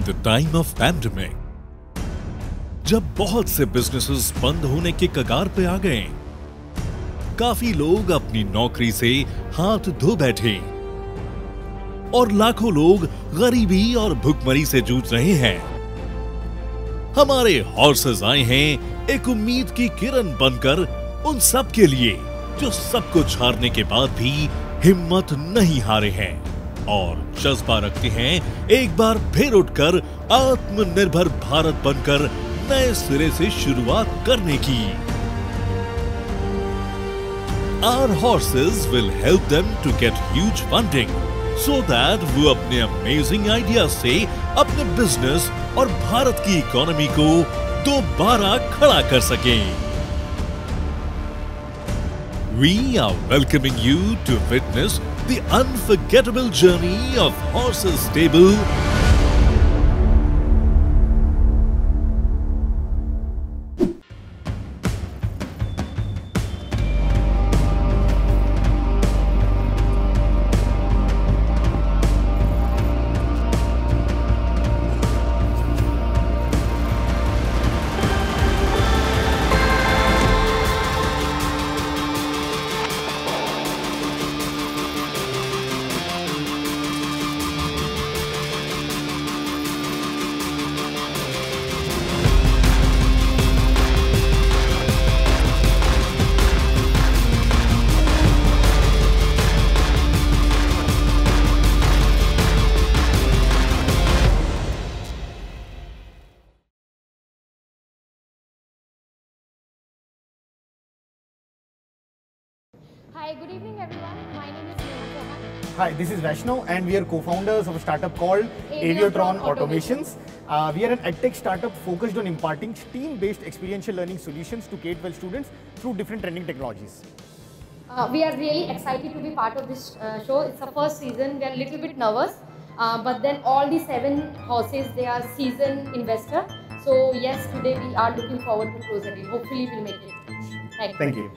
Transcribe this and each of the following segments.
the time of pandemic, जब बहुत से बिजनेसेस बंद होने के कगार पे आ गए, काफी लोग अपनी नौकरी से हाथ धो बैठे और लाखों लोग गरीबी और भुखमरी से जूझ रहे हैं। हमारे हॉर्सेस आए हैं एक उम्मीद की किरण बनकर उन सब के लिए जो सब कुछ हारने के बाद भी हिम्मत नहीं हारे हैं और जज्बा रखते हैं एक बार फिर उठकर आत्मनिर्भर भारत बनकर नए सिरे से शुरुआत करने की। Our horses will help them to get huge funding so that वो अपने अमेजिंग आइडिया से अपने बिजनेस और भारत की इकोनॉमी को दोबारा खड़ा कर सकें। We are welcoming you to witness the unforgettable journey of Horses Stable. Hi, good evening everyone. My name is Neha Chauhan. Hi, this is Vaishnav and we are co-founders of a startup called Aviotron Automations. We are an edtech startup focused on imparting STEAM-based experiential learning solutions to K-12 students through different trending technologies. We are really excited to be part of this show. It's the first season. We are a little bit nervous, but then all the 7 horses, they are seasoned investor. So yes, today we are looking forward to close the deal. Hopefully we'll make it. Thank you.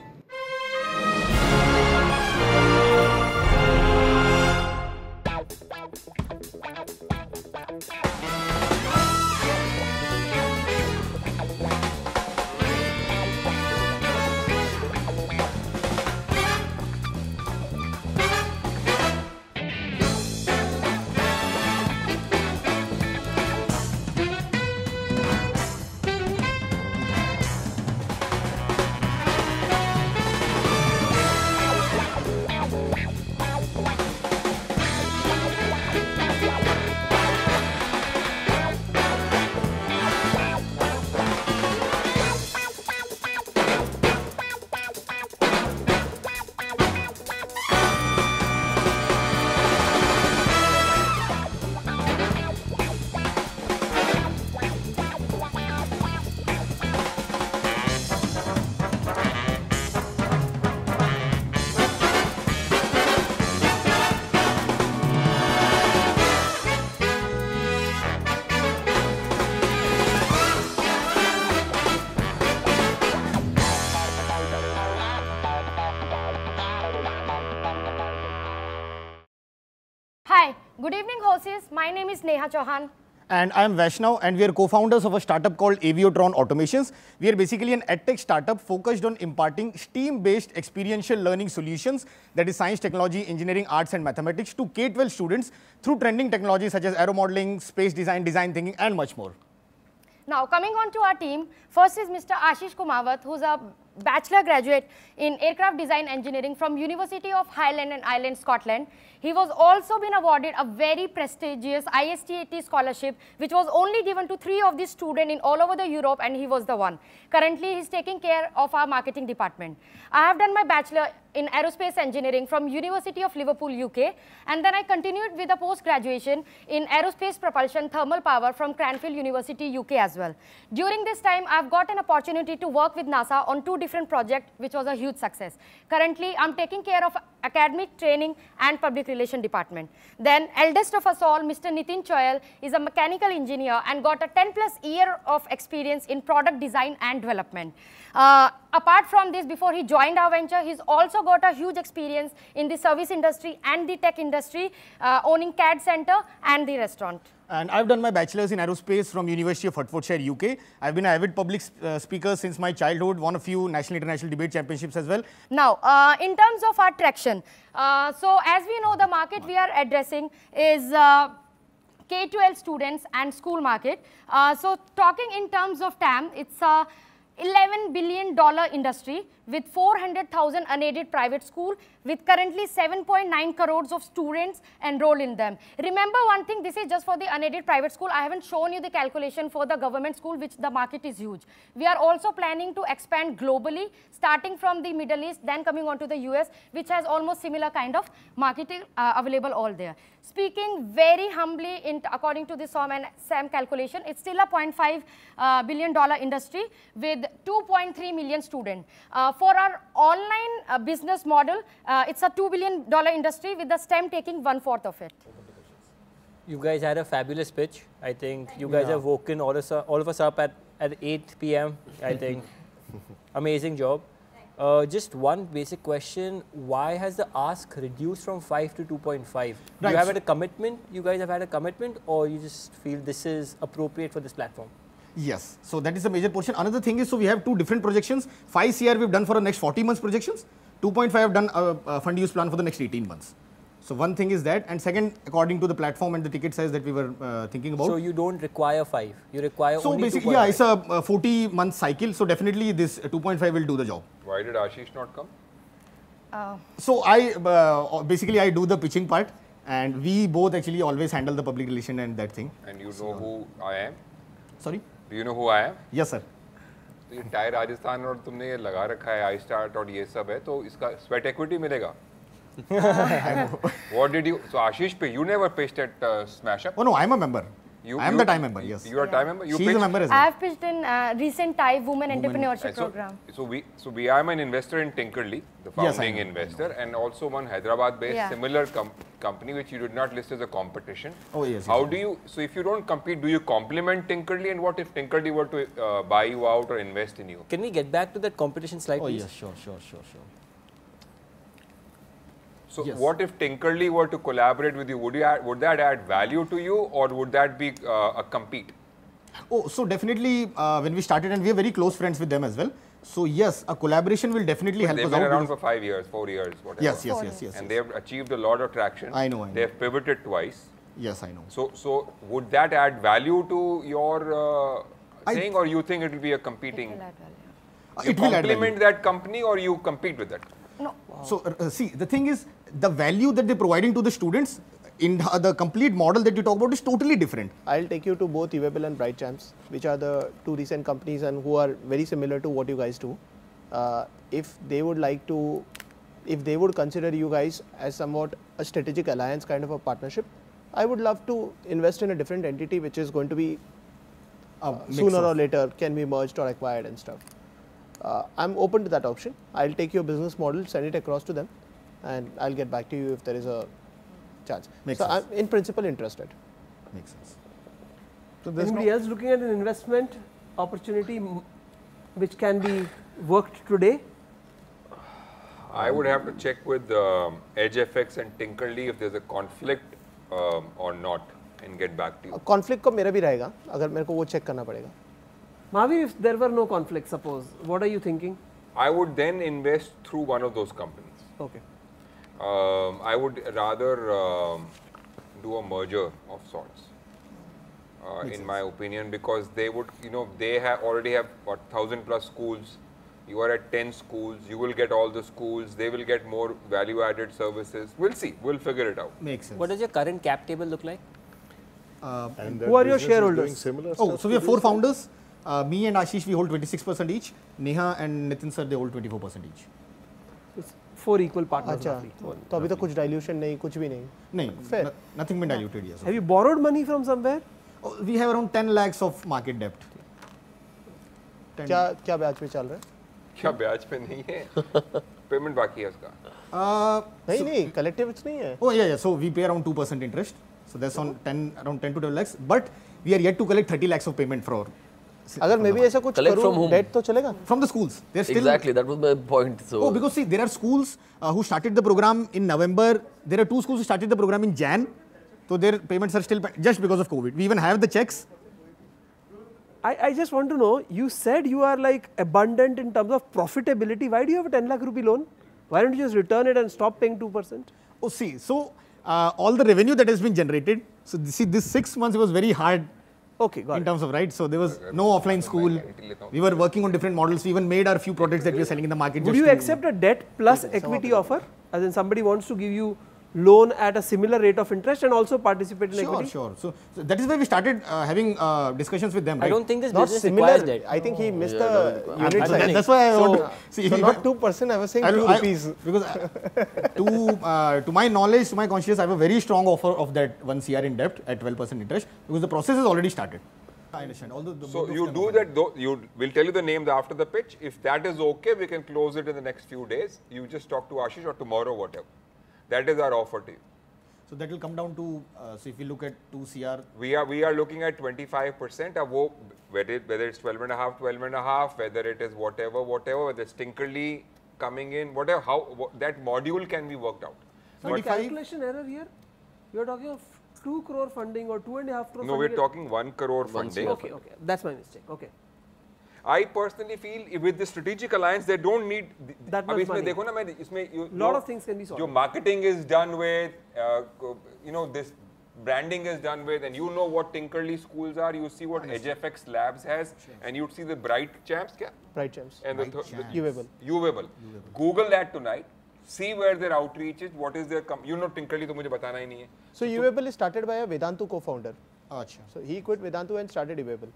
Hi, good evening horses. My name is Neha Chauhan. And I am Vaishnav and we are co-founders of a startup called Aviotron Automations. We are basically an edtech startup focused on imparting STEAM-based experiential learning solutions, that is science, technology, engineering, arts and mathematics to K-12 students through trending technologies such as aero modeling, space design, design thinking and much more. Now coming on to our team, first is Mr. Ashish Kumawat, who's a bachelor graduate in aircraft design engineering from University of Highland and Islands, Scotland. He was also been awarded a very prestigious ISTAT scholarship, which was only given to 3 of the students in all over the Europe, and he was the one. Currently, he's taking care of our marketing department. I have done my bachelor in aerospace engineering from University of Liverpool, UK, and then I continued with a post-graduation in aerospace propulsion thermal power from Cranfield University, UK as well. During this time, I've got an opportunity to work with NASA on 2 different projects, which was a huge success. Currently, I'm taking care of academic training and public relation department. Then, eldest of us all, Mr. Nitin Choyal is a mechanical engineer and got a 10+ year of experience in product design and development. Apart from this, before he joined our venture, he's also got a huge experience in the service industry and the tech industry, owning CAD center and the restaurant. And I've done my bachelor's in aerospace from University of Hertfordshire, UK. I've been an avid public speaker since my childhood, won a few national international debate championships as well. Now, in terms of our traction, so as we know, the market we are addressing is K-12 students and school market. So talking in terms of TAM, it's a $11 billion industry with 400,000 unaided private school with currently 7.9 crores of students enrolled in them. Remember one thing, this is just for the unaided private school. I haven't shown you the calculation for the government school, which the market is huge. We are also planning to expand globally, starting from the Middle East, then coming on to the US, which has almost similar kind of marketing available all there. Speaking very humbly, according to the SAM calculation, it's still a $0.5 billion industry with 2.3 million students. For our online business model, it's a $2 billion industry with the STEM taking 1/4 of it. You guys had a fabulous pitch. I think you guys have woken all of us up at 8 p.m. I think. Amazing job. Just one basic question. Why has the ask reduced from 5 to 2.5? Right. You have had a commitment? You guys have had a commitment, or you just feel this is appropriate for this platform? Yes, so that is a major portion. Another thing is, so we have two different projections. 5 CR we've done for the next 40 months projections. 2.5 have done a fund use plan for the next 18 months. So one thing is that, and second, according to the platform and the ticket size that we were thinking about. So you don't require 5, you require so only 2.5. So basically, yeah, it's a 40-month cycle. So definitely this 2.5 will do the job. Why did Ashish not come? So I basically I do the pitching part, and we both actually always handle the public relation and that thing. And you know who I am? Sorry? Do you know who I am? Yes, sir. तो ये tyre Rajasthan और तुमने ये लगा रखा है I start और ये सब है तो इसका स्वेट इक्विटी मिलेगा. What did you? So Ashish, you never pitched at Smash Up. Oh no, I'm a member. I am the time member. Yes. You are a time member. You She's a member as well. I have pitched in recent TIE Women Entrepreneurship Program. So we are an investor in Tinkerly, the founding investor, and also one Hyderabad-based similar company which you did not list as a competition. Oh yes. How do you? So if you don't compete, do you complement Tinkerly? And what if Tinkerly were to buy you out or invest in you? Can we get back to that competition slide, please? yes, sure. So what if Tinkerly were to collaborate with you? Would that add value to you, or would that be a compete? Oh, so definitely when we started, and we are very close friends with them as well. So yes, a collaboration will definitely help us out. They've been around for 5 years, 4 years, whatever. Yes. And they have achieved a lot of traction. I know. They have pivoted twice. Yes, I know. So would that add value to your thing, or you think it will be a competing? It will add value. You complement that company, or you compete with that? No. So see, the thing is, the value that they're providing to the students in the complete model that you talk about is totally different. I'll take you to both Evable and Bright Champs, which are the two recent companies and who are very similar to what you guys do. If they would consider you guys as somewhat a strategic alliance kind of a partnership, I would love to invest in a different entity which is going to be sooner or later can be merged or acquired and stuff. I'm open to that option. I'll take your business model, send it across to them, and I'll get back to you if there is a chance. Makes sense. I'm in principle interested. Makes sense. So anybody else looking at an investment opportunity which can be worked today? I would have to check with EdgeFX and Tinkerly if there's a conflict or not, and get back to you. Conflict को मेरा भी रहेगा, अगर मेरे को वो check करना पड़ेगा. Mavi, if there were no conflict, suppose, what are you thinking? I would then invest through one of those companies. Okay. I would rather do a merger of sorts, in my opinion, because they would, they already have what 1,000+ schools. You are at 10 schools. You will get all the schools. They will get more value-added services. We'll see. We'll figure it out. Makes sense. What does your current cap table look like? And who are your shareholders? So we have 4 founders. Me and Ashish, we hold 26% each. Neha and Nitin sir, they hold 24% each. It's 4 equal partners. अच्छा, तो अभी तो कुछ dilution नहीं, कुछ भी नहीं. No, Fair. Nothing been diluted yet. Have you borrowed money from somewhere? We have around 10 lakhs of market debt. क्या ब्याज पे चल रहा है? क्या ब्याज पे नहीं है? पेमेंट बाकी है उसका. नहीं, collective नहीं है. Oh yeah. So we pay around 2% interest. So that's on around 10 to 12 lakhs. But we are yet to collect 30 lakhs of payment for. अगर मैं भी ऐसा कुछ करूँ, debt तो चलेगा? From the schools. They're still. Exactly, that was my point. So. Because see, there are schools who started the program in November. There are 2 schools who started the program in Jan. So their payments are still just because of COVID. We even have the checks. I just want to know, you said you are like abundant in terms of profitability. Why do you have a 10 lakh rupee loan? Why don't you just return it and stop paying 2%? Oh, see, so all the revenue that has been generated, so see, this 6 months was very hard. Okay, got in it. terms of, right? So there was no offline school. We were working on different models. We even made our few products that we are selling in the market. Would you accept a debt plus equity offer? As in somebody wants to give you loan at a similar rate of interest and also participate in equity? Sure. So that is why we started having discussions with them. Right? I don't think this Not business similar. requires that. I think he missed the unit size. That's why I want to see. So not 2%, I was saying 2 rupees. Because to my knowledge, to my consciousness, I have a very strong offer of that 1 CR in debt at 12% interest because the process has already started. I understand. So you do that, we'll tell you the names after the pitch. If that is okay, we can close it in the next few days. You just talk to Ashish or tomorrow, whatever. That is our offer to you. So that will come down to, so if we look at 2 CR. We are looking at 25% of whether it's 12.5, 12.5, whether it is whatever, whether it's Tinkerly coming in, whatever, that module can be worked out. So the calculation error here, you are talking of 2 crore funding or 2.5 crore funding? No, we're talking 1 crore funding. Okay, that's my mistake. Okay. I personally feel with the strategic alliance, they don't need that much money. Lot of things can be solved. Your marketing is done with, this branding is done with, and you know what Tinkerly schools are. You see what EdgeFX Labs has, and you'd see the Bright Champs. Bright Champs. And Uvable. Google that tonight. See where their outreach is. What is their Tinkerly, to mujhe batana hi nahi hai. So Uvable is started by a Vedantu co-founder. So he quit Vedantu and started Uvable.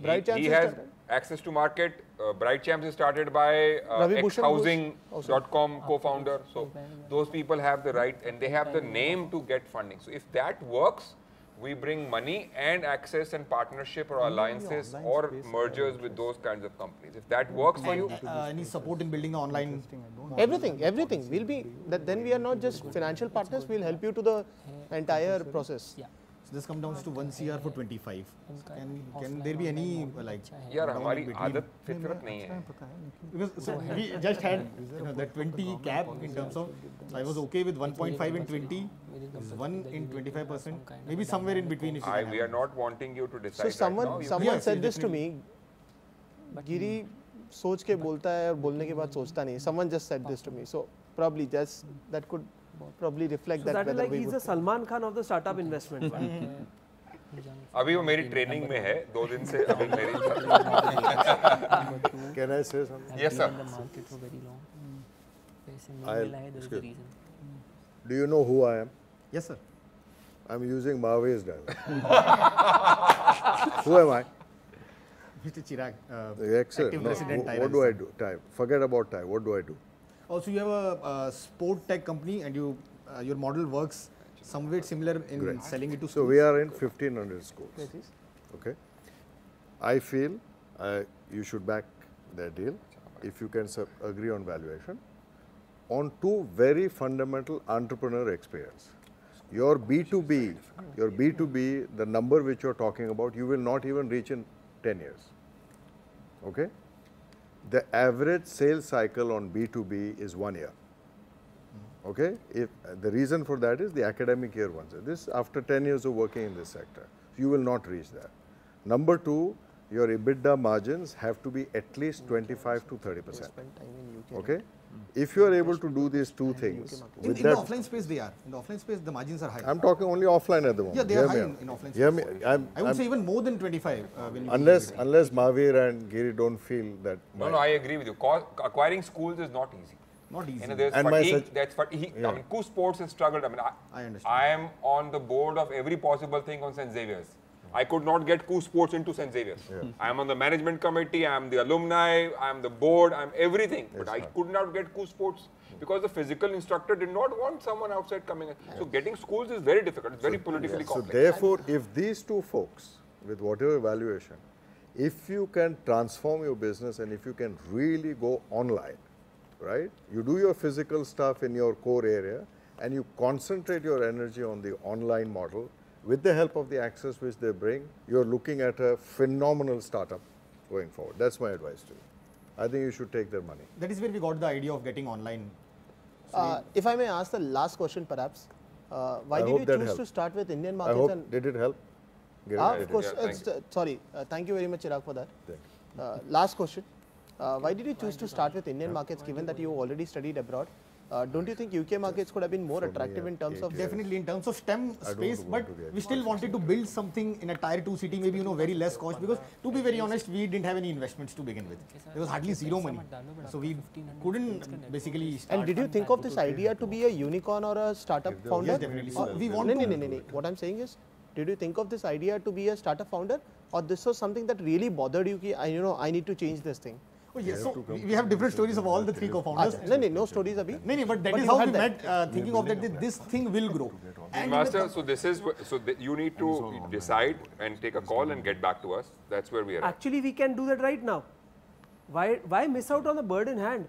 He has access to market. Bright Champs is started by xhousing.com co-founder. So those people have the right and they have the name to get funding. So if that works, we bring money and access and partnership or alliances or mergers with those kinds of companies. If that works for you. Any support in building the online? Everything. We'll be, then we are not just financial partners, we'll help you to the entire process. So this comes down to 1 CR for 25. Can there be any like? Yeah, हमारी आदत फितरत नहीं है. Because so we just had that 20 cap in terms of. I was okay with 1.5 in 20, 1 in 25%, maybe somewhere in between. If we are not wanting you to decide. So someone said this to me. Giri सोच के बोलता है और बोलने के बाद सोचता नहीं. Someone just said this to me. So probably just that could. Probably reflect so that. That like he's the Salman Khan of the startup investment. अभी वो मेरी ट्रेनिंग में है 2 दिन से अभी मेरी. Can I say something? Yes, sir. Do you know who I am? Yes, sir. I'm using Mahavir's driver. Who am I? Mr. Chirag. Excellent. No, what do I do? Time. Forget about time. What do I do? Also, you have a sport tech company, and your model works somewhere similar in selling it to schools. So we are in 1,500 schools. Okay. I feel you should back that deal if you can agree on valuation on 2 very fundamental entrepreneur experience. Your B2B, the number which you're talking about, you will not even reach in 10 years. Okay. The average sales cycle on B2B is 1 year. Okay? If the reason for that is the academic year ones. This after 10 years of working in this sector, you will not reach that. Number 2, your EBITDA margins have to be at least 25 to 30%. Okay? If you are able to do these 2 things, in the offline space they are. In the offline space, the margins are high. I'm talking only offline at the moment. Yeah, they are high in offline space. I would say even more than 25. Unless Mahavir and Giri don't feel that. No, I agree with you. Acquiring schools is not easy. Not easy. There's fatigue. That's fatigue. I mean, Koo Sports has struggled. I mean, I understand. I am on the board of every possible thing on St. Xavier's. I could not get Koo Sports into St. Xavier's. I am on the management committee, I am the alumni, I am the board, I am everything. But I could not get Koo Sports because the physical instructor did not want someone outside coming in. So getting schools is very difficult. It's very politically complex. So therefore, if these 2 folks, with whatever valuation, if you can transform your business and if you can really go online, right? You do your physical stuff in your core area and you concentrate your energy on the online model. With the help of the access which they bring, you're looking at a phenomenal startup going forward. That's my advice to you. I think you should take their money. That is where we got the idea of getting online. If I may ask the last question perhaps, Why did you choose to start with Indian markets? I hope, did it help? Of course. Sorry. Thank you very much, Chirag, for that. Last question. Why did you choose to start with Indian markets given that you already studied abroad? Don't you think UK markets could have been more attractive in terms of... Definitely in terms of STEM space, but we still wanted to build something in a tier 2 city, maybe, very less cost, because to be very honest, we didn't have any investments to begin with. There was hardly zero money. So we couldn't basically start. And did you think of this idea to be a unicorn or a startup founder? Yes, definitely. We want No. What I'm saying is, did you think of this idea to be a startup founder, or this was something that really bothered you? I need to change this thing. Oh yes, so we have different stories of all the 3 co-founders. No stories abhi. No, but that is how we met, thinking of that this thing will grow. And Master, so this is you need to decide and take a call and get back to us. That's where we are. Actually, we can do that right now. Why miss out on the bird in hand?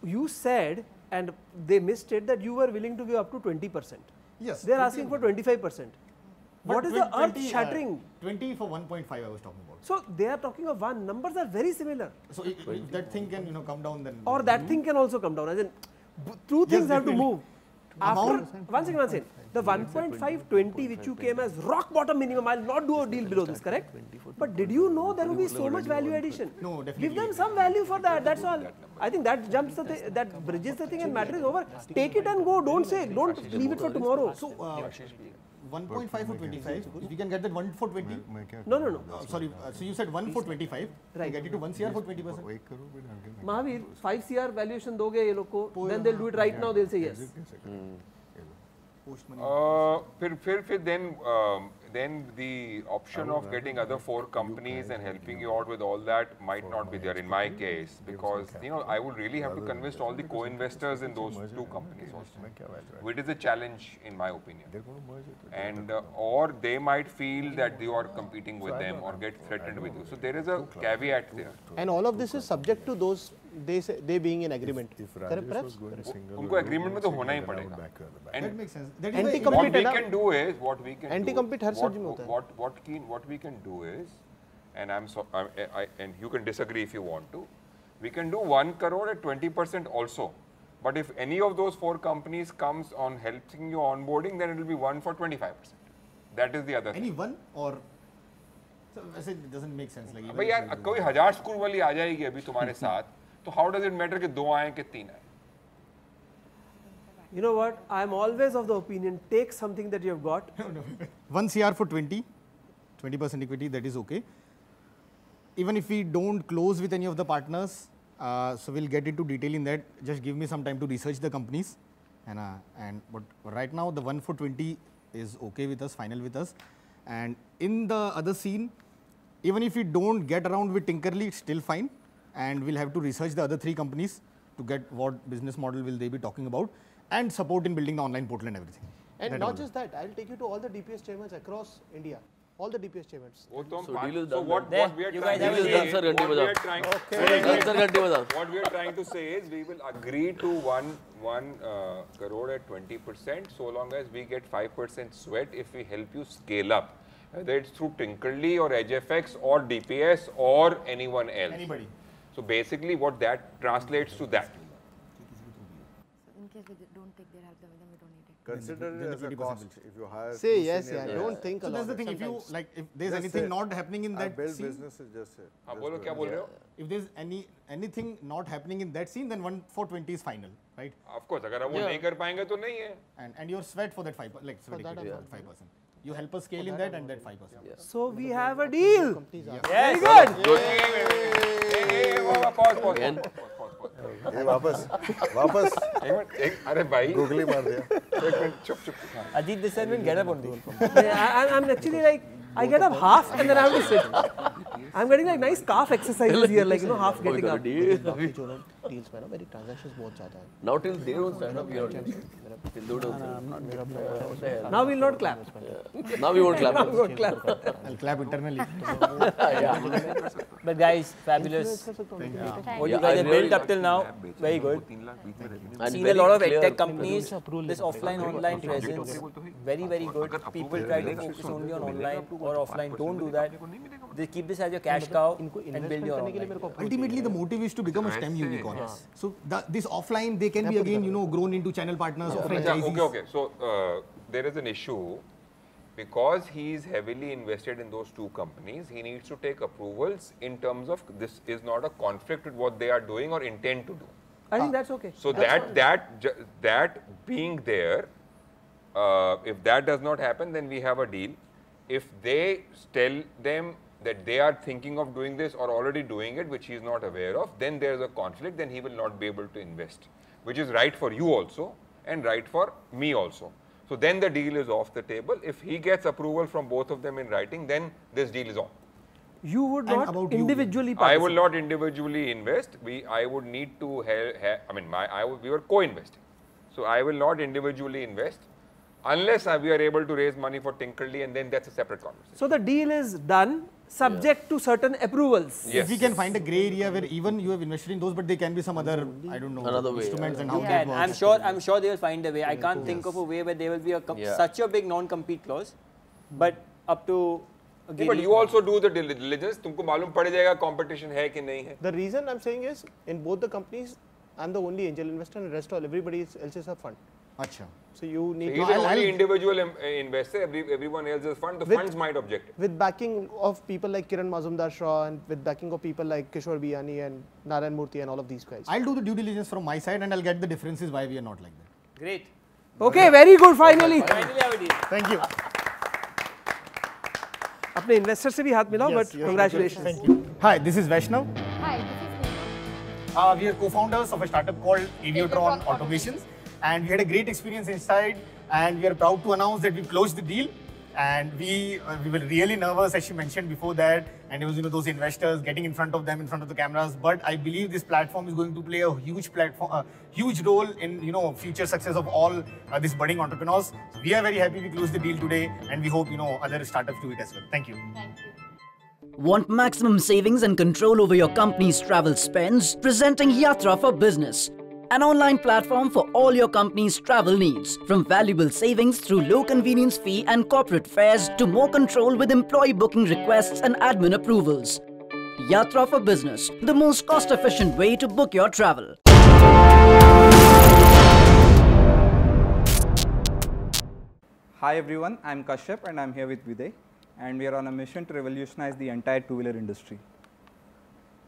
You said, and they missed it, that you were willing to give up to 20%. Yes. They are asking for 25%. What is the earth-shattering? 20 for 1.5 I was talking about. So they are talking of one. Numbers are very similar. So if that thing can come down, then or that thing can also come down. As in, two things have to move. After one second. The 1.5 20 which you came as rock bottom minimum. I'll not do a deal below this. Correct? But did you know there will be so much value addition? No, definitely. Give them some value for that. That's all. I think that jumps the that bridges the thing and matter is over. Take it and go. Don't leave it for tomorrow. So 1.5 for 25. If we can get that 1 for 20. No. Sorry. So you said 1 for 25. Right. Get it to 1 CR for 20%. Mahavir, 5 CR valuation doge ye log ko, then they'll do it right now. They'll say yes. Then the option of getting other 4 companies and helping you out with all that might not be there in my case, because I would really have to convince all the co-investors in those 2 companies also, which is a challenge in my opinion. And or they might feel that you are competing with them or get threatened with you. So there is a caveat there. And all of this is subject to those they being in agreement. Correct, perhaps? उनको agreement में तो होना ही पड़ेगा. That makes sense. What we can do is anti-compete हर सब्जी में होता है. What we can do is, and and you can disagree if you want to, we can do 1 crore at 20% also. But if any of those 4 companies comes on helping you onboarding, then it will be 1 for 25%. That is the other thing. Any one or? So it doesn't make sense. Like भाई यार कोई 1000 school वाली आ जाएगी अभी तुम्हारे साथ, तो how does it matter कि 2 आए कि 3 आए? You know what? I am always of the opinion, take something that you have got. 1 CR for 20% equity, that is okay. Even if we don't close with any of the partners, so we'll get into detail in that. Just give me some time to research the companies. But right now, the 1 for 20 is okay with us, final with us. And in the other scene, even if we don't get around with Tinkerly, it's still fine. And we'll have to research the other 3 companies to get what business model will they be talking about, and support in building the online portal and everything. And not just that, I'll take you to all the DPS chairmen across India. All the DPS chairmen. So what we are trying to say is we will agree to 1 crore at 20% so long as we get 5% sweat if we help you scale up. Whether it's through Tinkerly or HFX or DPS or anyone else. Anybody. So basically what that translates to that. In case we don't take their help, then we don't need it. Consider it as a cost. If you hire say yes, yeah. Don't think a lot. So that's the thing. If you if there's anything not happening in that build scene, business is just it. बोलो क्या बोल रहे हो? If there's anything not happening in that scene, then 1 for 20 is final, right? Of course, अगर वो नहीं कर पाएंगे तो नहीं है. And your sweat for that 5%, like sweat equity for 5%. You help us scale in that and that 5%. Yeah. So we have a deal. Very good. वापस अरे भाई गूगली मार दिया. एक मिनट चुप. Ajit, this time will get up on this. I'm actually like, I get up half and then I have to sit. I'm getting like nice calf exercises here, like half getting up. Deals में ना मेरी transactions बहुत ज़्यादा हैं. Now till they don't stand up, you're Now we'll not clap. Now we won't clap. I'll clap internally. But guys, fabulous. What you guys have built up till now, very good. Seen a lot of edtech companies, this offline-online presence, very, very good. People try to focus only on online or offline. Don't do that. They keep this as your cash cow and build your online. Ultimately, the motive is to become a STEM unicorn. Yes. So this offline, they can be again, grown into channel partners or franchisees. Okay. So there is an issue because he is heavily invested in those two companies. He needs to take approvals in terms of this is not a conflict with what they are doing or intend to do. I think that's okay. So that being there, if that does not happen, then we have a deal. If they tell them that they are thinking of doing this or already doing it, which he is not aware of, then there is a conflict, then he will not be able to invest, which is right for you also and right for me also. So then the deal is off the table. If he gets approval from both of them in writing, then this deal is on. You would not individually I will not individually invest. I would need to we were co-investing. So I will not individually invest unless we are able to raise money for Tinkerly, and then that's a separate conversation. So the deal is done subject to certain approvals. Yes. If we can find a grey area where even you have invested in those, but there can be some other, I don't know, instruments and how that works. I'm sure they will find a way. I can't think of a way where there will be such a big non-compete clause, but up to. But you also do the diligence. तुमको मालूम पड़ जाएगा competition है कि नहीं है. The reason I'm saying is in both the companies, I'm the only angel investor, and the rest all everybody else is a fund. Acha. So you need. He's the only individual investor. Everyone else is fund. The funds might object. With backing of people like Kiran Mazumdar-Shaw and with backing of people like Kishore Biyani and Narayan Murthy and all of these guys. I'll do the due diligence from my side and I'll get the differences why we are not like that. Great. Okay, very good. Finally. Finally, have a deal. Thank you. अपने investor से भी हाथ मिलाओ, but congratulations. Thank you. Hi, this is Vaishnav. Hi, this is Neha. We are co-founders of a startup called Aviotron Automations, and we had a great experience inside, and we are proud to announce that we closed the deal. And we were really nervous, as she mentioned before that, and it was those investors getting in front of them, in front of the cameras. But I believe this platform is going to play a huge role in future success of all these budding entrepreneurs. So we are very happy we closed the deal today, and we hope other startups do it as well. Thank you. Thank you. Want maximum savings and control over your company's travel spends? Presenting Yatra for Business, an online platform for all your company's travel needs. From valuable savings through low convenience fee and corporate fares to more control with employee booking requests and admin approvals. Yatra for Business, the most cost-efficient way to book your travel. Hi everyone, I'm Kashyap and I'm here with Viday, and we are on a mission to revolutionize the entire two-wheeler industry.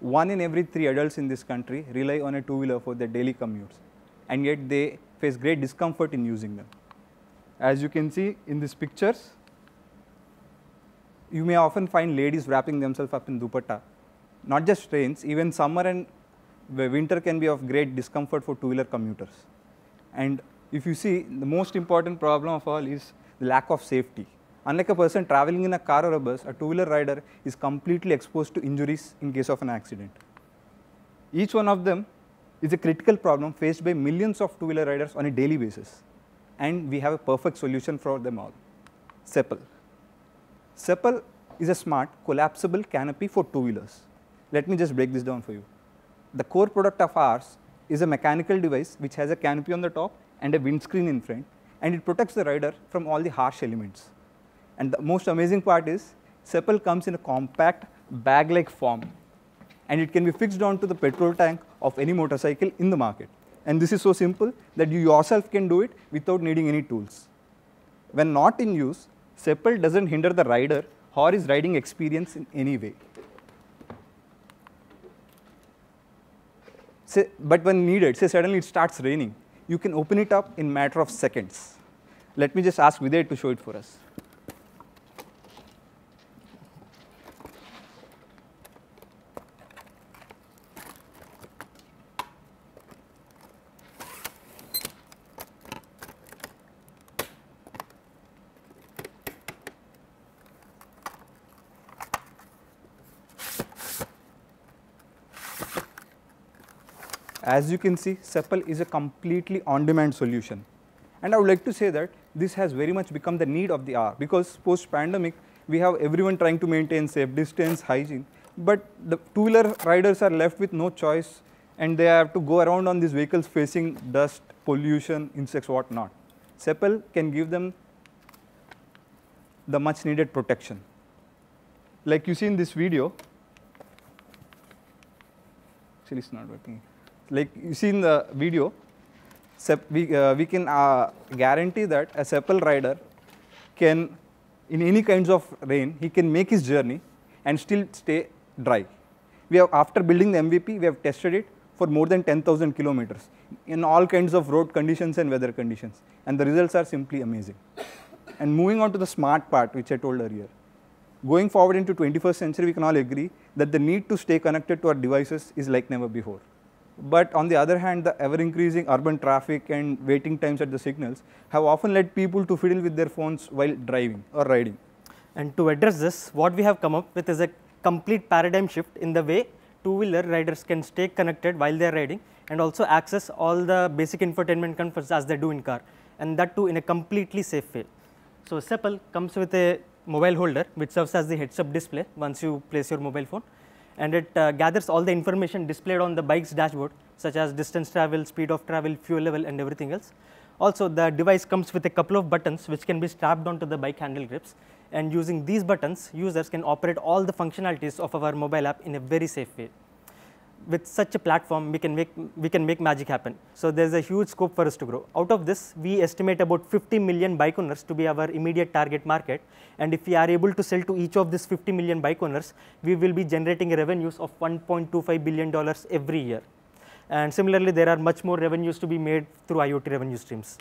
1 in every 3 adults in this country rely on a two-wheeler for their daily commutes, and yet they face great discomfort in using them. As you can see in these pictures, you may often find ladies wrapping themselves up in dupatta. Not just rains, even summer and winter can be of great discomfort for two-wheeler commuters. And if you see, the most important problem of all is the lack of safety. Unlike a person traveling in a car or a bus, a two-wheeler rider is completely exposed to injuries in case of an accident. Each one of them is a critical problem faced by millions of two-wheeler riders on a daily basis. And we have a perfect solution for them all. Seppl. Seppl is a smart, collapsible canopy for two-wheelers. Let me just break this down for you. The core product of ours is a mechanical device which has a canopy on the top and a windscreen in front, and it protects the rider from all the harsh elements. And the most amazing part is, Seppl comes in a compact bag-like form, and it can be fixed onto the petrol tank of any motorcycle in the market. And this is so simple that you yourself can do it without needing any tools. When not in use, Seppl doesn't hinder the rider or his riding experience in any way. But when needed, say suddenly it starts raining, you can open it up in a matter of seconds. Let me just ask Viday to show it for us. As you can see, Seppl is a completely on-demand solution. And I would like to say that this has very much become the need of the hour, because post-pandemic, we have everyone trying to maintain safe distance, hygiene, but the two-wheeler riders are left with no choice, and they have to go around on these vehicles facing dust, pollution, insects, whatnot. Seppl can give them the much needed protection. Like you see in this video, actually it's not working. Like you see in the video, we can guarantee that a Seppal rider can, in any kinds of rain, he can make his journey and still stay dry. We have, after building the MVP, we have tested it for more than 10,000 kilometers in all kinds of road conditions and weather conditions, and the results are simply amazing. And moving on to the smart part, which I told earlier. Going forward into 21st century, we can all agree that the need to stay connected to our devices is like never before. But on the other hand, the ever-increasing urban traffic and waiting times at the signals have often led people to fiddle with their phones while driving or riding. And to address this, what we have come up with is a complete paradigm shift in the way two-wheeler riders can stay connected while they are riding and also access all the basic infotainment comforts as they do in car, and that too in a completely safe way. So Seppal comes with a mobile holder which serves as the heads-up display once you place your mobile phone, and it gathers all the information displayed on the bike's dashboard, such as distance travel, speed of travel, fuel level, and everything else. Also, the device comes with a couple of buttons which can be strapped onto the bike handle grips, and using these buttons, users can operate all the functionalities of our mobile app in a very safe way. With such a platform, we can make magic happen. So there's a huge scope for us to grow. Out of this, we estimate about 50 million bike owners to be our immediate target market. And if we are able to sell to each of these 50 million bike owners, we will be generating revenues of $1.25 billion every year. And similarly, there are much more revenues to be made through IoT revenue streams.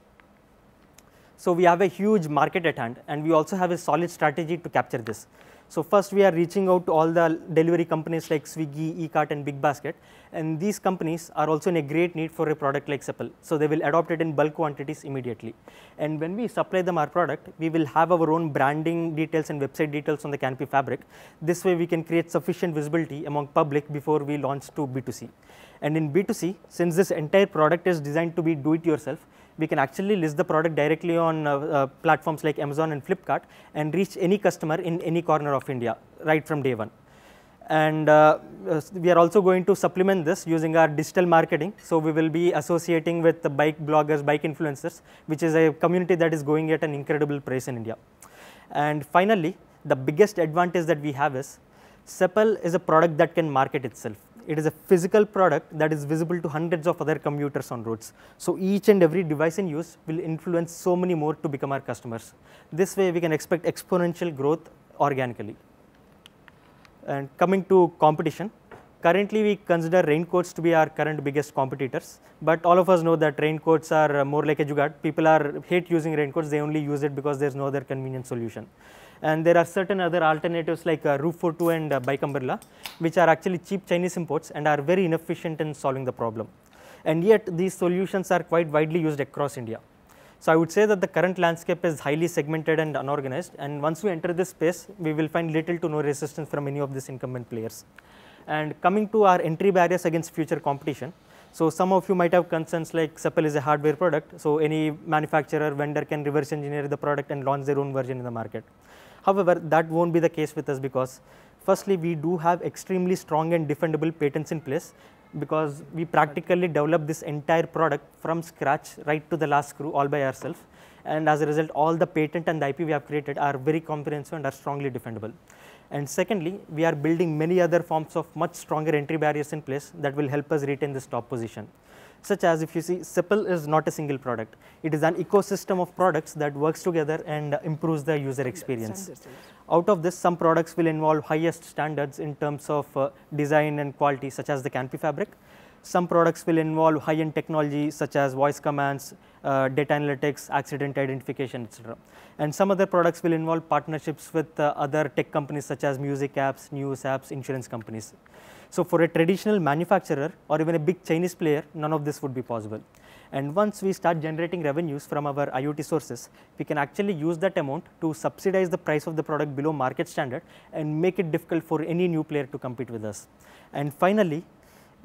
So we have a huge market at hand, and we also have a solid strategy to capture this. So first, we are reaching out to all the delivery companies like Swiggy, eCart, and BigBasket, and these companies are also in a great need for a product like Seppal. So they will adopt it in bulk quantities immediately. And when we supply them our product, we will have our own branding details and website details on the Canopy fabric. This way, we can create sufficient visibility among public before we launch to B2C. And in B2C, since this entire product is designed to be do-it-yourself, we can actually list the product directly on platforms like Amazon and Flipkart and reach any customer in any corner of India right from day one. And we are also going to supplement this using our digital marketing. So we will be associating with the bike bloggers, bike influencers, which is a community that is going at an incredible price in India. And finally, the biggest advantage that we have is Seppal is a product that can market itself. It is a physical product that is visible to hundreds of other commuters on roads. So each and every device in use will influence so many more to become our customers. This way, we can expect exponential growth organically. And coming to competition, currently we consider raincoats to be our current biggest competitors, but all of us know that raincoats are more like a jugaad. People hate using raincoats, they only use it because there's no other convenient solution. And there are certain other alternatives like Roof for Two and Bike Umbrella, which are actually cheap Chinese imports and are very inefficient in solving the problem. And yet, these solutions are quite widely used across India. So I would say that the current landscape is highly segmented and unorganized, and once we enter this space, we will find little to no resistance from any of these incumbent players. And coming to our entry barriers against future competition, so some of you might have concerns like Seppal is a hardware product, so any manufacturer, vendor can reverse engineer the product and launch their own version in the market. However, that won't be the case with us because firstly, we do have extremely strong and defendable patents in place because we practically developed this entire product from scratch right to the last screw all by ourselves. And as a result, all the patent and the IP we have created are very comprehensive and are strongly defendable. And secondly, we are building many other forms of much stronger entry barriers in place that will help us retain this top position. Such as if you see, Seppal is not a single product. It is an ecosystem of products that works together and improves the user experience. Out of this, some products will involve highest standards in terms of design and quality, such as the Canopy fabric. Some products will involve high-end technology, such as voice commands, data analytics, accident identification, etc. And some other products will involve partnerships with other tech companies, such as music apps, news apps, insurance companies. So for a traditional manufacturer or even a big Chinese player, none of this would be possible. And once we start generating revenues from our IoT sources, we can actually use that amount to subsidize the price of the product below market standard and make it difficult for any new player to compete with us. And finally,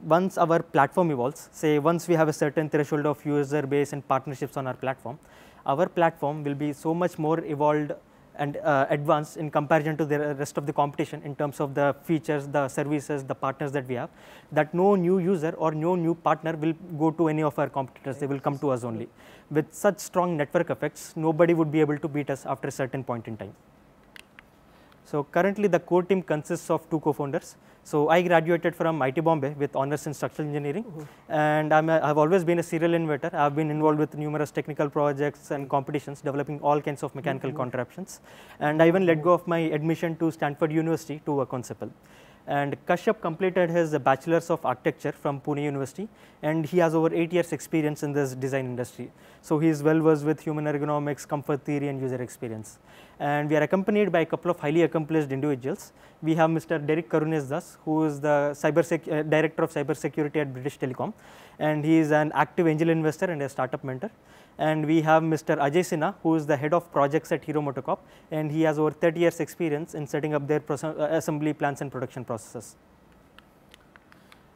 once our platform evolves, say once we have a certain threshold of user base and partnerships on our platform will be so much more evolved and advanced in comparison to the rest of the competition in terms of the features, the services, the partners that we have, that no new user or no new partner will go to any of our competitors, they will come to us only. With such strong network effects, nobody would be able to beat us after a certain point in time. So currently the core team consists of 2 co-founders. So I graduated from IT Bombay with honors in structural engineering, and I've always been a serial innovator. I've been involved with numerous technical projects and competitions, developing all kinds of mechanical contraptions. And I even let go of my admission to Stanford University to work on Sepal. And Kashyap completed his Bachelor's of Architecture from Pune University, and he has over 8 years experience in this design industry. So he is well versed with human ergonomics, comfort theory and user experience. And we are accompanied by a couple of highly accomplished individuals. We have Mr. Derek Karunes Das, who is the Director of Cybersecurity at British Telecom, and he is an active angel investor and a startup mentor. And we have Mr. Ajay Sinha, who is the head of projects at Hero MotoCorp, and he has over 30 years experience in setting up their assembly plants and production processes.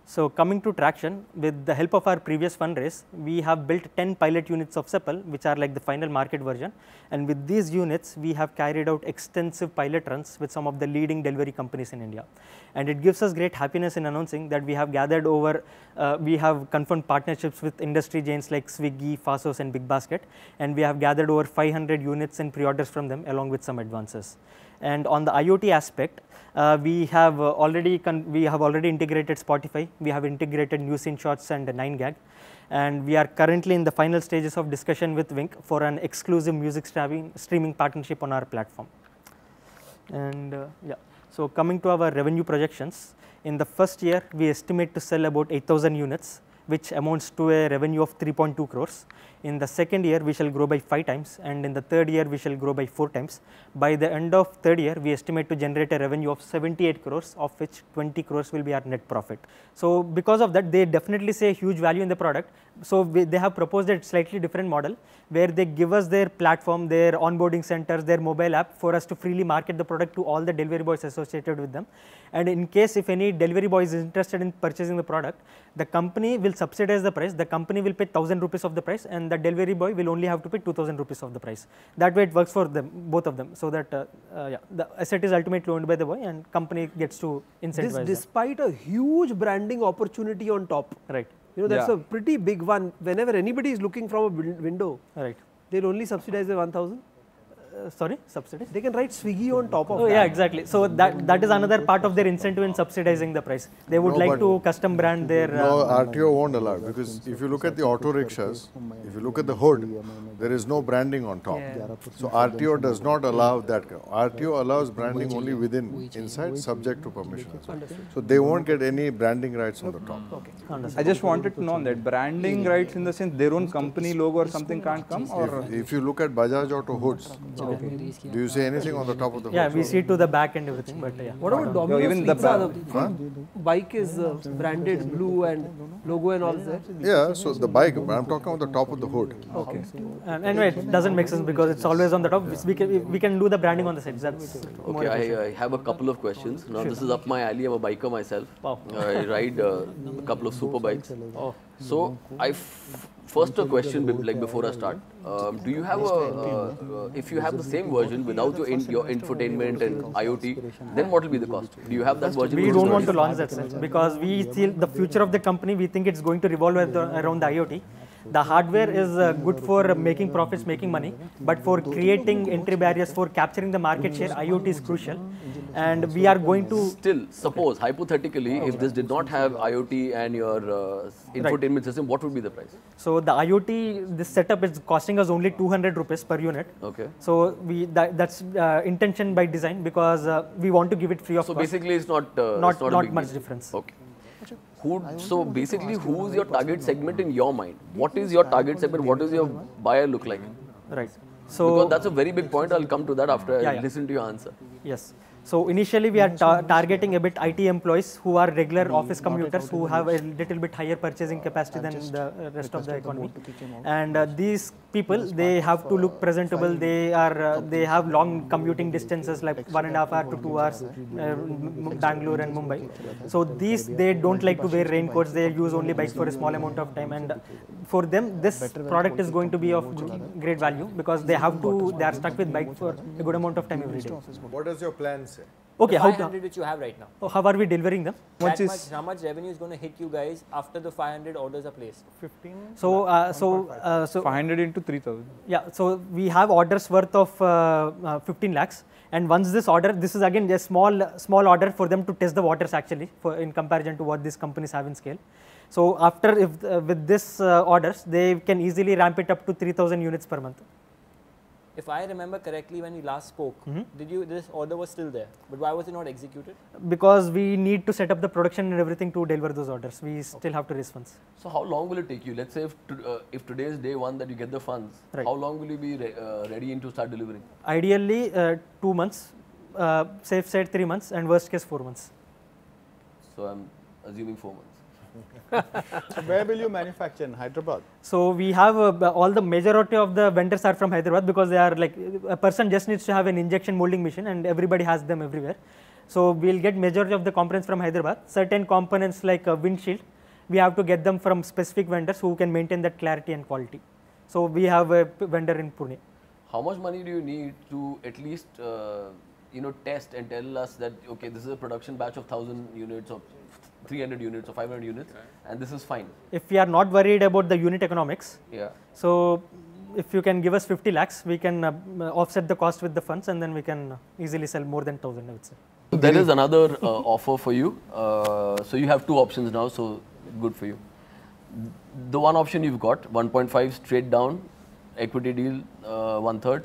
So coming to traction, with the help of our previous fundraise, we have built 10 pilot units of Sepal, which are like the final market version. And with these units, we have carried out extensive pilot runs with some of the leading delivery companies in India. And it gives us great happiness in announcing that we have gathered over, we have confirmed partnerships with industry giants like Swiggy, Fasos and BigBasket. And we have gathered over 500 units in pre-orders from them along with some advances. And on the IoT aspect, we have already integrated Spotify, we have integrated Newsyn Shots and 9gag, and we are currently in the final stages of discussion with Wink for an exclusive music streaming partnership on our platform. And yeah, so coming to our revenue projections, in the first year we estimate to sell about 8,000 units, which amounts to a revenue of 3.2 crores. In the second year, we shall grow by 5 times, and in the third year, we shall grow by 4 times. By the end of third year, we estimate to generate a revenue of 78 crores, of which 20 crores will be our net profit. So because of that, they definitely see a huge value in the product. So they have proposed a slightly different model, where they give us their platform, their onboarding centers, their mobile app for us to freely market the product to all the delivery boys associated with them. And in case if any delivery boy is interested in purchasing the product, the company will subsidize the price. The company will pay 1,000 rupees of the price, and the delivery boy will only have to pay 2,000 rupees of the price. That way it works for them, both of them, so that yeah, the asset is ultimately owned by the boy and company gets to incentivize this despite a huge branding opportunity on top. Right. You know, that's a pretty big one. Whenever anybody is looking from a window, right, they'll only subsidize the 1,000. Sorry, subsidies? They can write Swiggy on top of that. that. Yeah, exactly. So that is another part of their incentive in subsidizing the price. They would like to custom brand their... No, RTO won't allow, because if you look at the auto rickshaws, if you look at the hood, there is no branding on top. Yeah. So RTO does not allow that. RTO allows branding only within, inside, subject to permission. So they won't get any branding rights on the top. Okay. I just wanted to know that branding rights in the sense their own company logo or something can't come? Or if you look at Bajaj Auto hoods, do you see anything on the top of the hood? Yeah, we see to the back and everything, but yeah. What about Domino's even Pizza? The bike is branded blue and logo and all that? Yeah, so the bike, I'm talking about the top of the hood. Okay. And anyway, it doesn't make sense because it's always on the top. We can do the branding on the sides. That's okay, I have a couple of questions. Now this is up my alley. I'm a biker myself. Wow. I ride a couple of super bikes. Oh. So first a question like before I start. Do you have if you have the same version without your infotainment and IoT, then what will be the cost? Do you have that version? We don't want to launch that because we feel the future of the company, we think it's going to revolve around the IoT. The hardware is good for making profits, making money, but for creating entry barriers, for capturing the market share, IoT is crucial. And we are going to... Still, suppose, hypothetically, if this did not have IoT and your infotainment system, what would be the price? So the IoT, this setup is costing us only 200 rupees per unit. Okay. So that's intention by design because we want to give it free of cost. So basically it's not much difference. Okay. So basically, who is your target segment in your mind? What is your target segment? What does your buyer look like? Right. So because that's a very big point. I'll come to that after I listen to your answer. Yes. So initially we are targeting a bit IT employees who are regular office commuters who have a little bit higher purchasing capacity than the rest of the economy. And these people, they have to look presentable. They have long commuting distances like 1.5 hours to 2 hours, Bangalore and Mumbai. So they don't like to wear raincoats. They use only bikes for a small amount of time. And for them, this product is going to be of great value because they are stuck with bike for a good amount of time every day. What does your plan say? Okay, the 500 which you have right now. How are we delivering them? How much revenue is going to hit you guys after the 500 orders are placed? 15. So 500 into 3,000. Yeah, so we have orders worth of 15 lakhs, and once this order, this is again a small order for them to test the waters actually, in comparison to what these companies have in scale. So after with this orders, they can easily ramp it up to 3,000 units per month. If I remember correctly, when we last spoke, this order was still there, but why was it not executed? Because we need to set up the production and everything to deliver those orders. We still have to raise funds. So how long will it take you? Let's say if today is day one that you get the funds, how long will you be ready to start delivering? Ideally 2 months, safe side 3 months, and worst case 4 months. So I'm assuming 4 months. So where will you manufacture? In Hyderabad? So we have all the majority of the vendors are from Hyderabad, because they are like, a person just needs to have an injection molding machine and everybody has them everywhere. So we'll get majority of the components from Hyderabad. Certain components like windshield, we have to get them from specific vendors who can maintain that clarity and quality. So we have a vendor in Pune. How much money do you need to at least test and tell us that, okay, this is a production batch of 1,000 units or 300 units or 500 units, and this is fine? If we are not worried about the unit economics, so if you can give us 50 lakhs, we can offset the cost with the funds, and then we can easily sell more than 1,000, I would say. There is another offer for you. So you have two options now, so good for you. The one option you've got, 1.5 straight down, equity deal, 1/3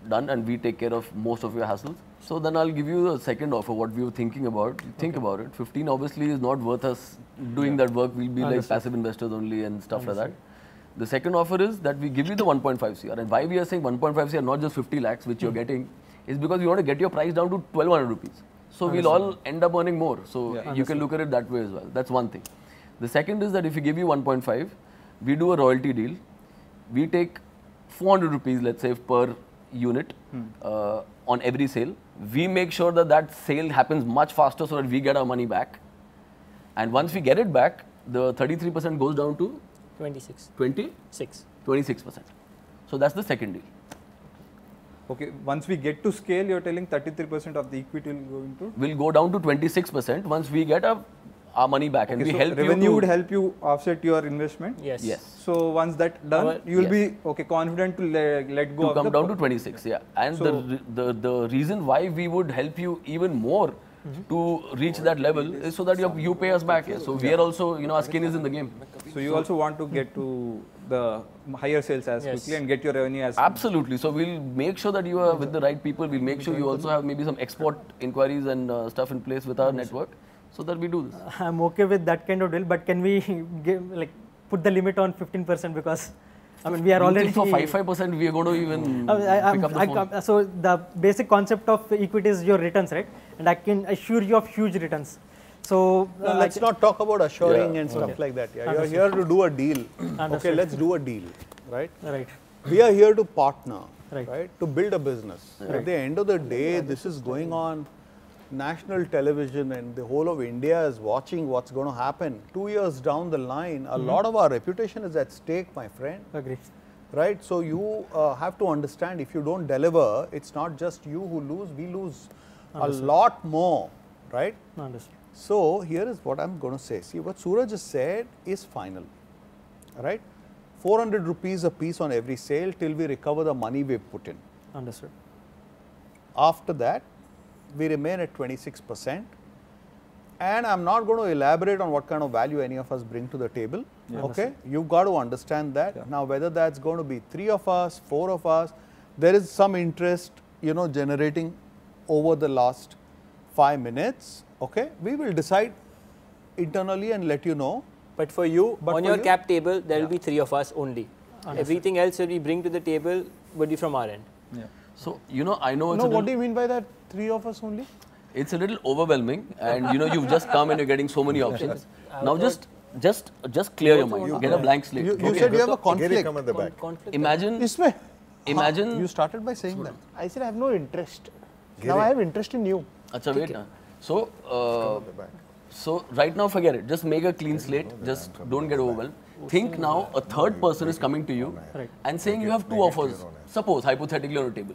done, and we take care of most of your hassles. So then I'll give you the second offer, what we were thinking about. Think about it. 15 obviously is not worth us doing that work. We'll be like passive investors only and stuff like that. The second offer is that we give you the 1.5 CR. And why we are saying 1.5 CR, not just 50 lakhs, which you're getting, is because we want to get your price down to 1,200 rupees. So we'll all end up earning more. So you can look at it that way as well. That's one thing. The second is that if we give you 1.5, we do a royalty deal. We take 400 rupees, let's say, per unit on every sale. We make sure that that sale happens much faster so that we get our money back. And once we get it back, the 33% goes down to 26. 26%. So that's the second deal. Okay, once we get to scale, you're telling 33% of the equity will go into? Will go down to 26% once we get our money back, and we so help revenue would help you offset your investment? Yes. So once that's done, you will be confident to let go to come down to 26, And so the reason why we would help you even more to reach that level is so that you pay us back. So we are also, our skin is in the game. So you also want to get to the higher sales as quickly and get your revenue as Absolutely. So we'll make sure that you are with the right people. We'll make sure you also have maybe some export inquiries and stuff in place with our network, so that we do this. I'm okay with that kind of deal, but can we put the limit on 15%, because I mean we are already for 5% we are going to even pick up the phone. So the basic concept of equity is your returns, right? And I can assure you of huge returns. So let's not talk about assuring and stuff like that. You're here to do a deal. Okay, let's do a deal, right? Right. We are here to partner, right? To build a business. At the end of the day, this is going on national television, and the whole of India is watching what's going to happen. 2 years down the line, a lot of our reputation is at stake, my friend. Agree. Right? So you have to understand, if you don't deliver, it's not just you who lose, we lose a lot more, right? Understood. So here is what I'm going to say. See, what Suraj just said is final, right? 400 rupees a piece on every sale till we recover the money we've put in. Understood. After that, we remain at 26%. And I'm not going to elaborate on what kind of value any of us bring to the table. Okay? You've got to understand that. Now, whether that's going to be 3 of us, 4 of us, there is some interest, generating over the last 5 minutes. Okay? We will decide internally and let you know. But for you, on your cap table, there will be 3 of us only. Everything else that we bring to the table would be from our end. So, I know it's what do you mean by that, 3 of us only? It's a little overwhelming, and you've just come and you're getting so many options. Now just clear your mind. Get a blank slate. You said you have a conflict. Imagine. You started by saying that. I said I have no interest. Now I have interest in you. Acha, wait. So right now forget it. Just make a clean slate. Just don't get overwhelmed. Think now a third person is coming to you and saying you have 2 offers. Suppose hypothetically on a table.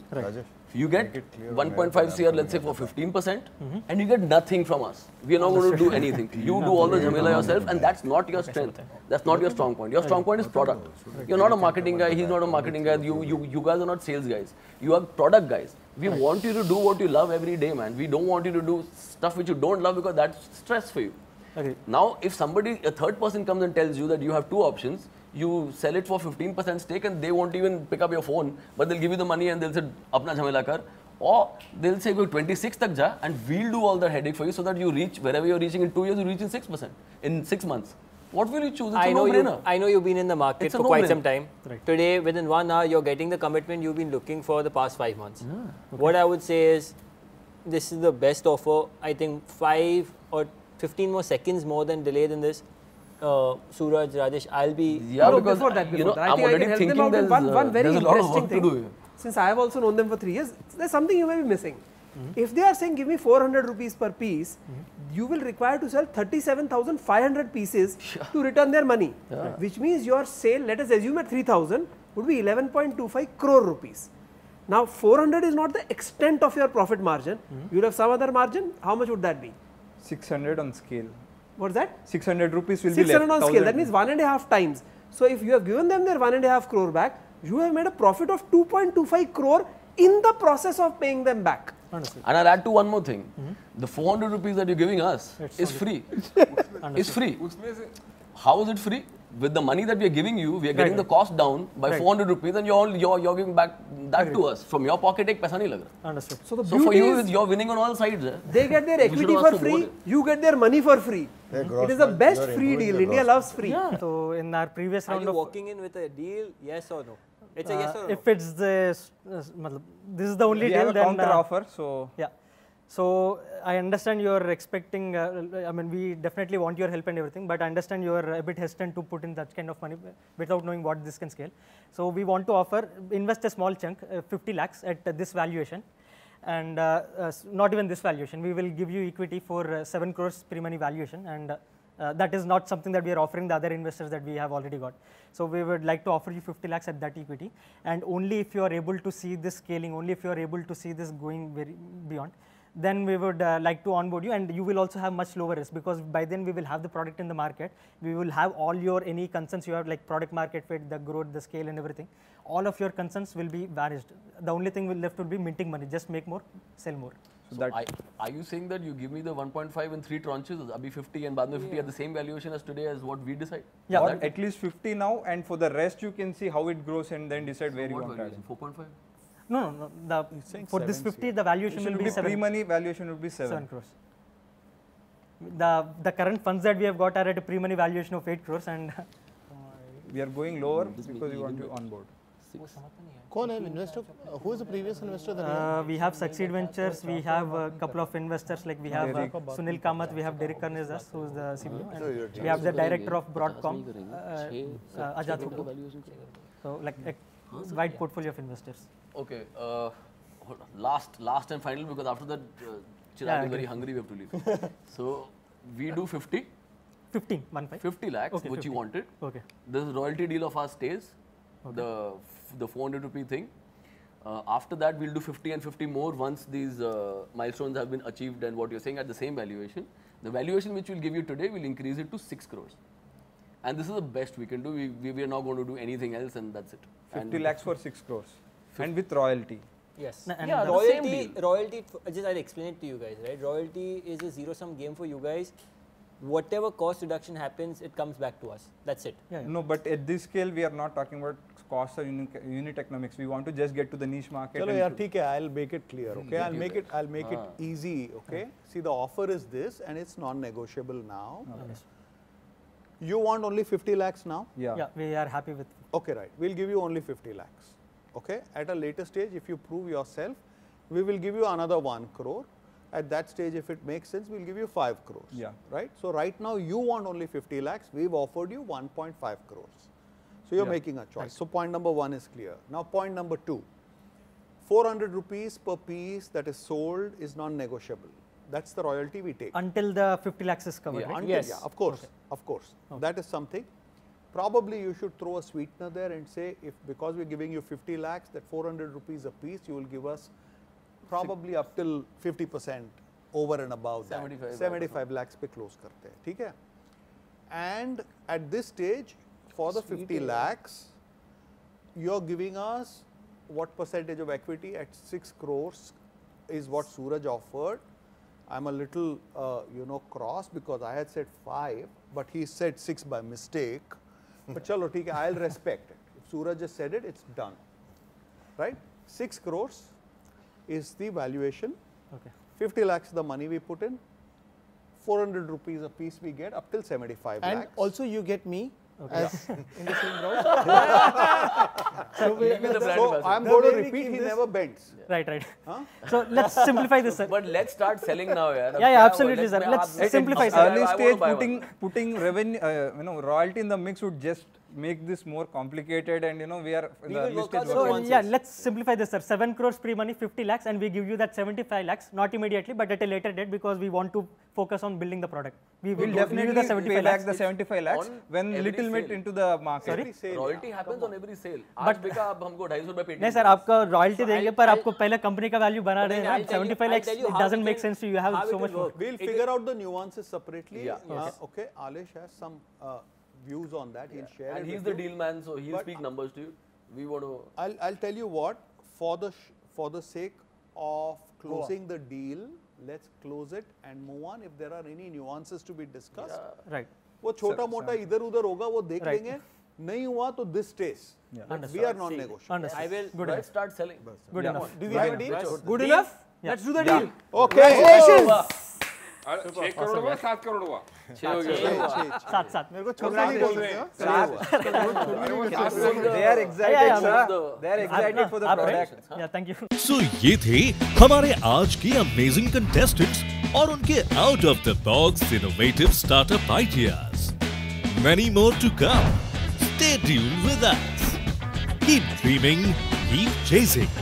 You get 1.5 CR, let's say for 15%, and you get nothing from us. We are not going to do anything. You do all the jhamela yourself, and that's not your strength. That's not your strong point. Your strong point is product. You're not a marketing guy. He's not a marketing guy. You guys are not sales guys. You are product guys. We want you to do what you love every day, man. We don't want you to do stuff which you don't love because that's stress for you. Okay. Now, if a third person comes and tells you that you have two options, you sell it for 15% stake and they won't even pick up your phone, but they'll give you the money and they'll say, apna jhamela kar. Or they'll say, go 26 tak ja and we'll do all the headache for you so that you reach wherever you're reaching in 2 years, you reach in 6%, in 6 months. What will you choose? It's a no-brainer. I know you've been in the market for quite some time. Right. Today, within 1 hour, you're getting the commitment you've been looking for the past 5 months. What I would say is, this is the best offer. I think 5 or 15 more seconds more than delay than this. Suraj, Rajesh, I'll be... Yeah, because before that, I'm already thinking there's one very a lot of interesting work thing. to do here. Since I have also known them for 3 years, there's something you may be missing. If they are saying give me 400 rupees per piece, you will require to sell 37,500 pieces to return their money, which means your sale, let us assume at 3,000, would be 11.25 crore rupees. Now 400 is not the extent of your profit margin. You will have some other margin. How much would that be? 600 on scale. What's that? 600 rupees will be left. 600 on scale. That means 1.5 times. So if you have given them their 1.5 crore back, you have made a profit of 2.25 crore in the process of paying them back. Understood. And I'll add to one more thing. The 400 rupees that you're giving us is free. It's free. How is it free? With the money that we are giving you, we are getting the cost down by 400 rupees and you're giving back that to us. From your pocket, ek paisa nahi lag raha. Understood. So the So beauty for you, is you're winning on all sides. they get their equity for free, you get their money for free. It is the best free deal. India loves free. So in our previous Are round you of... walking in with a deal, yes or no? It's a yes or no. If it's the... this is the only We deal, have a then... counter offer, so... Yeah. So I understand you're expecting, I mean, we definitely want your help and everything, but I understand you're a bit hesitant to put in that kind of money without knowing what this can scale. So we want to offer, invest a small chunk, 50 lakhs at this valuation, and not even this valuation. We will give you equity for 7 crores pre-money valuation, and that is not something that we are offering the other investors that we have already got. So we would like to offer you 50 lakhs at that equity, and only if you are able to see this scaling, only if you are able to see this going very beyond, then we would like to onboard you, and you will also have much lower risk, because by then we will have the product in the market. We will have all your any concerns you have, like product market fit, the growth, the scale and everything. All of your concerns will be vanished. The only thing left would be minting money. Just make more, sell more. So are you saying that you give me the 1.5 in 3 tranches, abhi 50 and baad mein 50 at the same valuation as today as what we decide? Yeah, at least 50 now, and for the rest you can see how it grows and then decide where you want to add. 4.5? No. For this 50, the valuation will be 7. Pre-money valuation would be 7 crores. The current funds that we have got are at a pre-money valuation of 8 crores, and we are going lower because we want to onboard. Who is the previous investor? We have Succeed Ventures, we have a couple of investors, like we have Sunil Kamath, we have Derek Karnezas, who is the CBO, and we have the director of Broadcom, Ajat Hudu. So like a wide portfolio of investors. Okay, last and final, because after that Chirag is very hungry, we have to leave. So we do 50. 50 lakhs, okay, which 50. you wanted. Okay. This royalty deal of ours stays. Okay. The 400 rupee thing. After that, we'll do 50 and 50 more once these milestones have been achieved and what you're saying at the same valuation. The valuation which we'll give you today, we'll increase it to 6 crores. And this is the best we can do. We are not going to do anything else, and that's it. 50 lakhs for 6 crores. And with royalty. Yes. Yeah, royalty, just I'll explain it to you guys, right? Royalty is a zero-sum game for you guys. Whatever cost reduction happens, it comes back to us. That's it. Yeah. No, but at this scale, we are not talking about cost or unit economics. We want to just get to the niche market. Chalo, yaar, theek hai, I'll make it clear. Okay, I'll make it easy. Okay, see, the offer is this, and it's non-negotiable now. Okay. You want only 50 lakhs now? Yeah, we are happy with. Okay, right. We'll give you only 50 lakhs. Okay, at a later stage, if you prove yourself, we will give you another 1 crore. At that stage, if it makes sense, we'll give you 5 crores. Yeah. Right? So right now, you want only 50 lakhs. We've offered you 1.5 crores. So you're making a choice. Right. So point number 1 is clear. Now point number 2, 400 rupees per piece that is sold is non-negotiable. That's the royalty we take. Until the 50 lakhs is covered, right? Until, yeah, of course, of course. Okay. That is something. Probably you should throw a sweetener there and say, if because we're giving you 50 lakhs, that 400 rupees a piece, you will give us probably up till 50% over and above that. 75 lakhs पे close करते हैं, ठीक है? And at this stage, for the 50 lakhs, you're giving us what percentage of equity at 6 crores is what Suraj offered. I'm a little, cross because I had said 5, but he said 6 by mistake. But chalo, theek hai, I'll respect it. If Suraj just said it, it's done. Right? 6 crores is the valuation. Okay. 50 lakhs the money we put in. 400 rupees a piece we get up till 75 lakhs. And also you get me as in the same round. So I'm going to repeat, he never bends. Right. Huh? So let's simplify this, sir. But let's start selling now, yeah. Yeah, absolutely, sir. Let's simplify, sir. Early stage, putting revenue, royalty in the mix would just make this more complicated, and we are in the early stage. So yeah, let's simplify this, sir. 7 crores pre-money, 50 lakhs, and we give you that 75 lakhs, not immediately, but at a later date, because we want to focus on building the product. We will definitely the 75 lakhs. The 75 lakhs when little bit into the market. Sorry? Royalty happens on every sale. आज बिका अब हमको 250 रुपए पेटी. नहीं sir, आपका royalty देंगे, पर आपको पहले company का value बना रहे हैं. 75 lakhs, it doesn't make sense to you. You have so much more. We'll figure out the nuances separately. Okay, Alish has some views on that. He'll share. And he's the deal man, so he'll speak numbers to you. We want to. I'll tell you what. For the sake of closing the deal, let's close it and move on. If there are any nuances to be discussed, right? वो छोटा मोटा इधर उधर होगा वो देख लेंगे. नहीं हुआ तो this stays. We are non-negotiable. I will. Let's start selling. Good enough. Do we have a deal? Good enough? Let's do the deal. Okay. Congratulations. 6 crore हुआ 7 करोड़ हुआ 6 हो गया 7 मेरे को छोटा नहीं बोल रहे हो. They are excited, sir. They are excited for the product. Yeah, thank you. So ये थे हमारे आज के अमेजिंग कंटेस्टेंट्स और उनके out of the box innovative startup ideas. Many more to come. Stay tuned with us. Keep dreaming, keep chasing.